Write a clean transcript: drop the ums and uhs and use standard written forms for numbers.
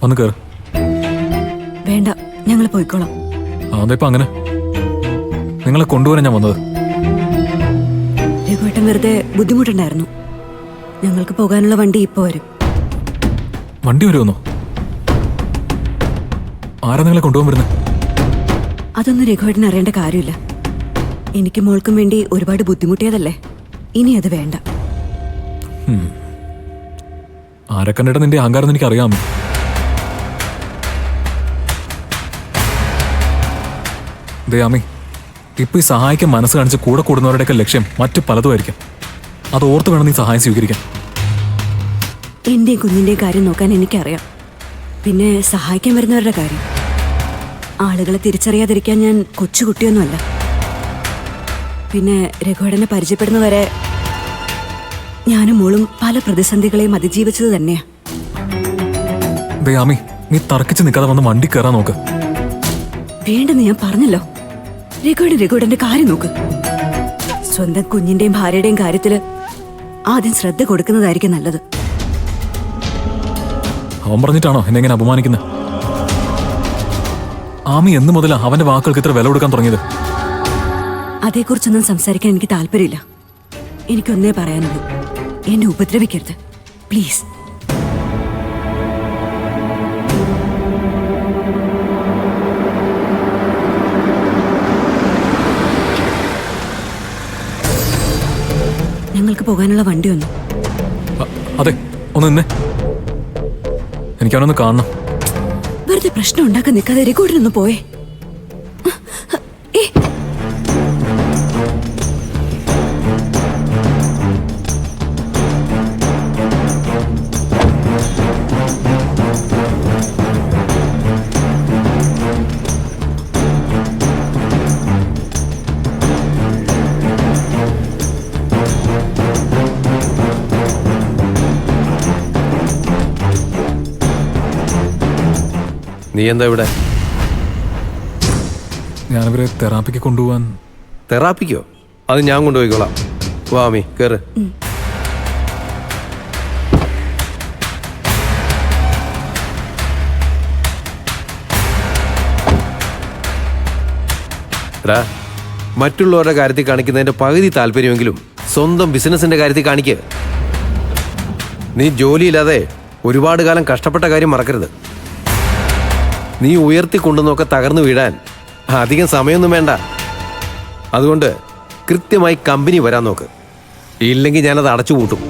ഒന്ന് കേറ്. വേണ്ട, ഞങ്ങൾ പോയിക്കോളാം. അതെപ്പോ അങ്ങനെ? നിങ്ങളെ കൊണ്ടുവരാൻ ഞാൻ വന്നത്. രഘുവേട്ടൻ വെറുതെ ബുദ്ധിമുട്ടുണ്ടായിരുന്നു. ഞങ്ങൾക്ക് പോകാനുള്ള വണ്ടി ഇപ്പൊ വരും. വണ്ടി വരുമെന്നോ? ആരാ നിങ്ങളെ കൊണ്ടുപോകാൻ വരുന്നത്? അതൊന്നും രഘുവേട്ടൻ അറിയേണ്ട കാര്യമില്ല. എനിക്ക് മോൾക്കും വേണ്ടി ഒരുപാട് ബുദ്ധിമുട്ടിയതല്ലേ, ഇനി അത് വേണ്ട. ആരെ കണ്ടിട്ട് നിന്റെ അഹങ്കാരം എനിക്ക് അറിയാമോ? ദയാമി, ഇപ്പൊ ഈ സഹായിക്കാൻ മനസ്സ് കാണിച്ച് കൂടെ കൂടുന്നവരുടെയൊക്കെ ലക്ഷ്യം മറ്റു പലതുമായിരിക്കും. അത് ഓർത്ത് വേണം നീ സഹായം സ്വീകരിക്കാൻ. എന്റെയും കുഞ്ഞിന്റെയും കാര്യം നോക്കാൻ എനിക്കറിയാം. പിന്നെ സഹായിക്കാൻ വരുന്നവരുടെ കാര്യം. ആളുകളെ തിരിച്ചറിയാതിരിക്കാൻ ഞാൻ കൊച്ചുകുട്ടിയൊന്നുമല്ല. പിന്നെ രഘുവേട്ടനെ പരിചയപ്പെടുന്നവരെ ഞാനും മോളും പല പ്രതിസന്ധികളെയും അതിജീവിച്ചത് തന്നെയാ. ദയാമി, നീ തർക്കിച്ച് നിൽക്കാതെ വന്ന് വണ്ടി കയറാൻ നോക്ക്. വേണ്ടെന്ന് ഞാൻ പറഞ്ഞല്ലോ. രഘുവേട്ടന്റെ കാര്യം നോക്ക്. സ്വന്തം കുഞ്ഞിന്റെയും ഭാര്യയുടെയും കാര്യത്തില് ആദ്യം ശ്രദ്ധ കൊടുക്കുന്നതായിരിക്കും നല്ലത്. അവൻ പറഞ്ഞിട്ടാണോ എന്നെ ഇങ്ങനെ അപമാനിക്കുന്നത്? ആമി എന്ന് മുതലാ അവന്റെ വാക്കുകൾക്ക് ഇത്ര വില കൊടുക്കാൻ തുടങ്ങിയത്? അതേക്കുറിച്ചൊന്നും സംസാരിക്കാൻ എനിക്ക് താല്പര്യമില്ല. എനിക്കൊന്നേ പറയാനുള്ളൂ, എന്നെ ഉപദ്രവിക്കരുത് പ്ലീസ്. ഞങ്ങൾക്ക് പോകാനുള്ള വണ്ടി വന്നു. അതെ, ഒന്ന് നിന്നെ. എനിക്കവനൊന്ന് കാണണം. വെറുതെ പ്രശ്നം ഉണ്ടാക്കാൻ നിൽക്കാതെ രഘുവേട്ടനൊന്ന് പോയേ. നീ എന്താ ഇവിടെ? ഞാനവരെ തെറാപ്പിക്ക് കൊണ്ടുപോവാൻ. തെറാപ്പിക്കോ? അത് ഞാൻ കൊണ്ടുപോയിക്കോളാം. വാമി കേറ്. എടാ, മറ്റുള്ളവരുടെ കാര്യത്തിൽ കാണിക്കുന്നതിന്റെ പകുതി താല്പര്യമെങ്കിലും സ്വന്തം ബിസിനസിന്റെ കാര്യത്തിൽ കാണിക്കുക. നീ ജോലിയില്ലാതെ ഒരുപാട് കാലം കഷ്ടപ്പെട്ട കാര്യം മറക്കരുത്. നീ ഉയർത്തിക്കൊണ്ടുവന്നൊക്കെ തകർന്നു വീഴാൻ അധികം സമയമൊന്നും വേണ്ട. അതുകൊണ്ട് കൃത്യമായി കമ്പനി വരാൻ നോക്ക്. ഇല്ലെങ്കിൽ ഞാനത് അടച്ചുപൂട്ടും.